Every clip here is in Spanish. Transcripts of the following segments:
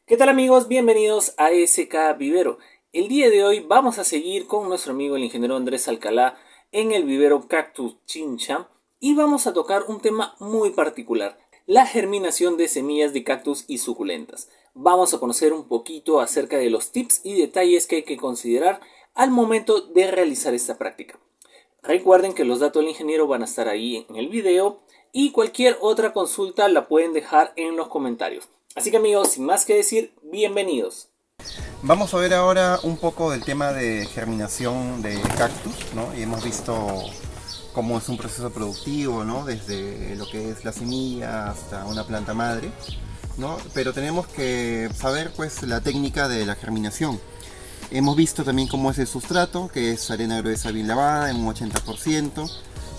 ¿Qué tal amigos? Bienvenidos a SK Vivero. El día de hoy vamos a seguir con nuestro amigo el ingeniero Andrés Alcalá en el vivero Cactus Chincha y vamos a tocar un tema muy particular, la germinación de semillas de cactus y suculentas. Vamos a conocer un poquito acerca de los tips y detalles que hay que considerar al momento de realizar esta práctica. Recuerden que los datos del ingeniero van a estar ahí en el video y cualquier otra consulta la pueden dejar en los comentarios. Así que amigos, sin más que decir, bienvenidos. Vamos a ver ahora un poco del tema de germinación de cactus, ¿no? Y hemos visto cómo es un proceso productivo, ¿no? Desde lo que es la semilla hasta una planta madre, ¿no? Pero tenemos que saber pues la técnica de la germinación. Hemos visto también cómo es el sustrato, que es arena gruesa bien lavada en un 80%,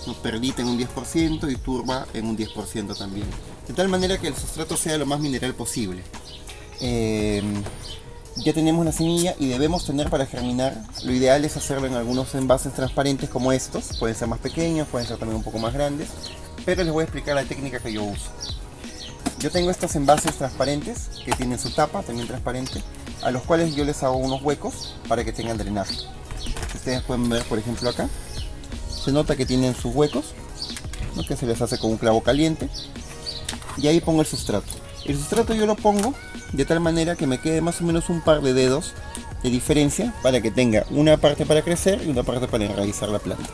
¿no? Perlita en un 10% y turba en un 10% también. De tal manera que el sustrato sea lo más mineral posible. Ya tenemos la semilla y debemos tener para germinar, lo ideal es hacerlo en algunos envases transparentes como estos, pueden ser más pequeños, pueden ser también un poco más grandes, pero les voy a explicar la técnica que yo uso. Yo tengo estos envases transparentes que tienen su tapa también transparente, a los cuales yo les hago unos huecos para que tengan drenaje. Ustedes pueden ver, por ejemplo, acá se nota que tienen sus huecos, ¿no? Que se les hace con un clavo caliente, y ahí pongo el sustrato. El sustrato yo lo pongo de tal manera que me quede más o menos un par de dedos de diferencia para que tenga una parte para crecer y una parte para enraizar la planta,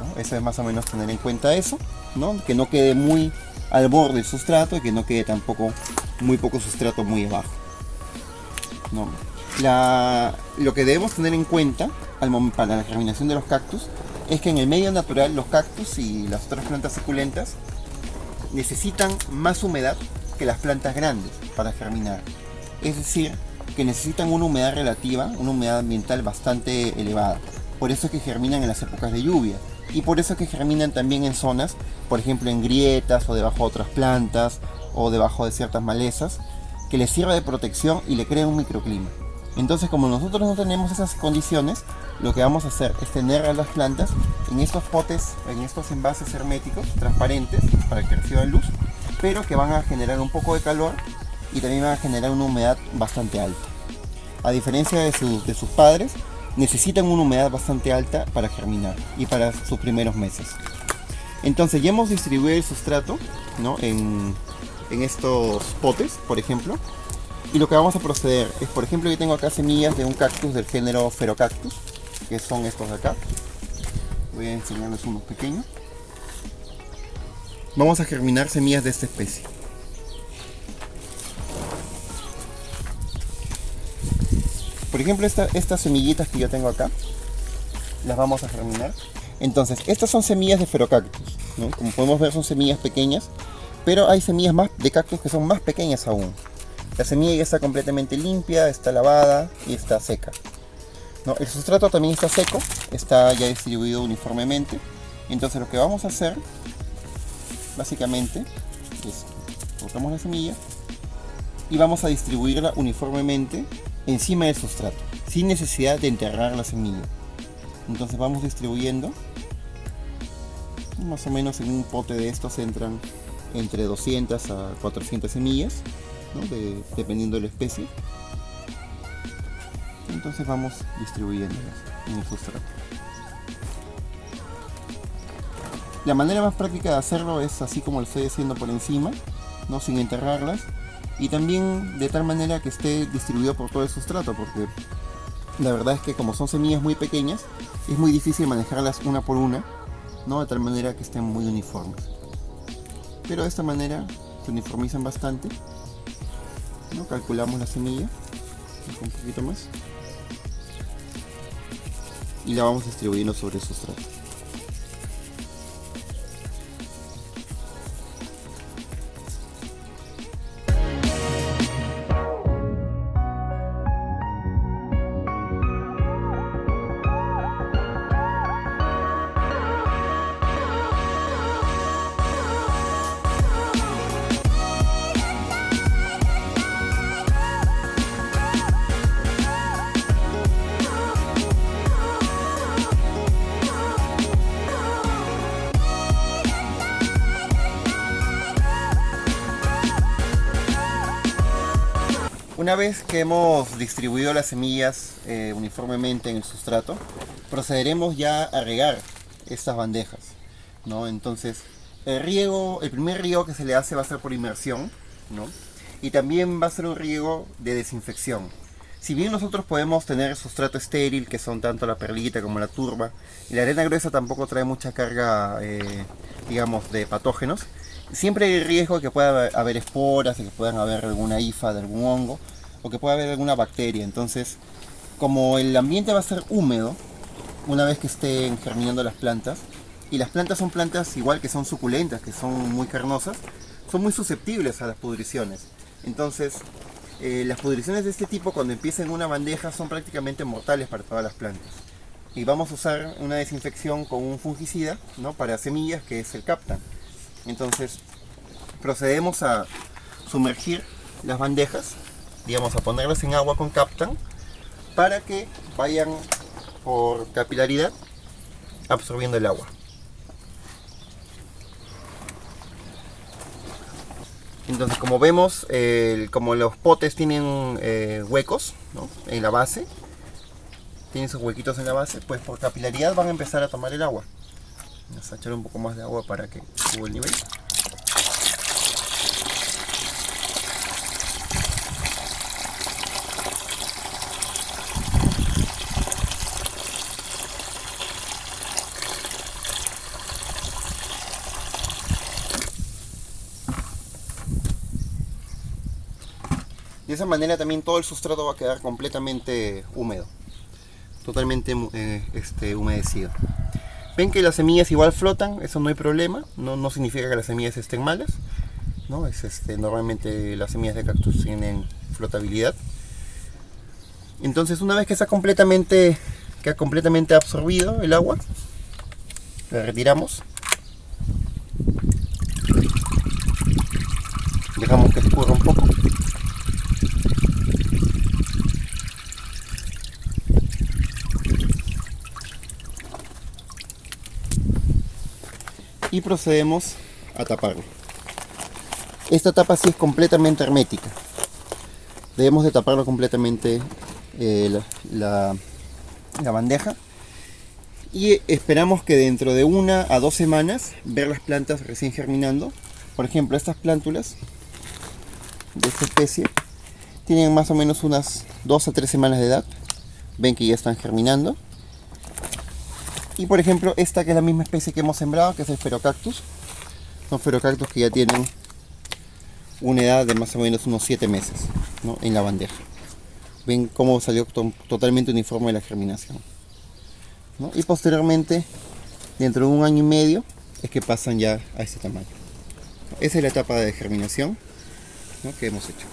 ¿no? Eso es más o menos tener en cuenta eso, ¿no? Que no quede muy al borde el sustrato y que no quede tampoco muy poco sustrato muy abajo, ¿no? Lo que debemos tener en cuenta para la germinación de los cactus es que en el medio natural los cactus y las otras plantas suculentas necesitan más humedad que las plantas grandes para germinar. Es decir, que necesitan una humedad relativa, una humedad ambiental bastante elevada. Por eso es que germinan en las épocas de lluvia. Y por eso es que germinan también en zonas, por ejemplo en grietas o debajo de otras plantas o debajo de ciertas malezas, que les sirva de protección y le crea un microclima. Entonces, como nosotros no tenemos esas condiciones, lo que vamos a hacer es tener a las plantas en estos potes, en estos envases herméticos transparentes para que reciban luz, pero que van a generar un poco de calor y también van a generar una humedad bastante alta. A diferencia de sus padres, necesitan una humedad bastante alta para germinar y para sus primeros meses. Entonces ya hemos distribuido el sustrato, ¿no? en estos potes, por ejemplo. Y lo que vamos a proceder es, por ejemplo, yo tengo acá semillas de un cactus del género Pherocactus, que son estos de acá. Voy a enseñarles unos pequeños. Vamos a germinar semillas de esta especie. Por ejemplo, estas semillitas que yo tengo acá, las vamos a germinar. Entonces, estas son semillas de Pherocactus, ¿no? Como podemos ver, son semillas pequeñas, pero hay semillas de cactus que son más pequeñas aún. La semilla ya está completamente limpia, está lavada y está seca, ¿no? El sustrato también está seco, está ya distribuido uniformemente. Entonces lo que vamos a hacer básicamente es cortamos la semilla y vamos a distribuirla uniformemente encima del sustrato, sin necesidad de enterrar la semilla. Entonces vamos distribuyendo, más o menos en un pote de estos entran entre 200 a 400 semillas, ¿no? Dependiendo de la especie. Entonces vamos distribuyéndolas en el sustrato. La manera más práctica de hacerlo es así como lo estoy haciendo por encima, ¿no? Sin enterrarlas, y también de tal manera que esté distribuido por todo el sustrato, porque la verdad es que como son semillas muy pequeñas es muy difícil manejarlas una por una, ¿no? De tal manera que estén muy uniformes, pero de esta manera se uniformizan bastante, ¿no? Calculamos la semilla un poquito más y la vamos distribuyendo sobre el sustrato. Una vez que hemos distribuido las semillas uniformemente en el sustrato, procederemos ya a regar estas bandejas, ¿no? Entonces, el primer riego que se le hace va a ser por inmersión, ¿no? Y también va a ser un riego de desinfección. Si bien nosotros podemos tener sustrato estéril, que son tanto la perlita como la turba, y la arena gruesa tampoco trae mucha carga, digamos, de patógenos, siempre hay riesgo de que pueda haber esporas, de que puedan haber alguna hifa de algún hongo, o que pueda haber alguna bacteria. Entonces, como el ambiente va a ser húmedo, una vez que estén germinando las plantas, y las plantas son plantas igual que son suculentas, que son muy carnosas, son muy susceptibles a las pudriciones. Entonces, las pudriciones de este tipo cuando empiezan en una bandeja son prácticamente mortales para todas las plantas. Y vamos a usar una desinfección con un fungicida, ¿no? Para semillas, que es el Captan. Entonces, procedemos a sumergir las bandejas, digamos, a ponerlas en agua con Captan, para que vayan por capilaridad absorbiendo el agua. Entonces, como vemos, como los potes tienen huecos, ¿no? En la base, tienen esos huequitos en la base, pues por capilaridad van a empezar a tomar el agua. Vamos a echar un poco más de agua para que suba el nivel. De esa manera también todo el sustrato va a quedar completamente húmedo, totalmente humedecido. Ven que las semillas igual flotan, eso no hay problema, no significa que las semillas estén malas, ¿no? Normalmente las semillas de cactus tienen flotabilidad. Entonces, una vez que queda completamente absorbido el agua, la retiramos, dejamos que escurra un poco. Y procedemos a taparlo. Esta tapa sí es completamente hermética. Debemos de taparlo completamente la bandeja. Y esperamos que dentro de 1 a 2 semanas ver las plantas recién germinando. Por ejemplo, estas plántulas de esta especie tienen más o menos unas 2 a 3 semanas de edad. Ven que ya están germinando. Y por ejemplo, esta que es la misma especie que hemos sembrado, que es el Pherocactus. Son Pherocactus que ya tienen una edad de más o menos unos 7 meses, ¿no? En la bandeja. Ven cómo salió totalmente uniforme la germinación, ¿no? Y posteriormente, dentro de 1 año y medio, es que pasan ya a este tamaño. Esa es la etapa de germinación, ¿no? Que hemos hecho.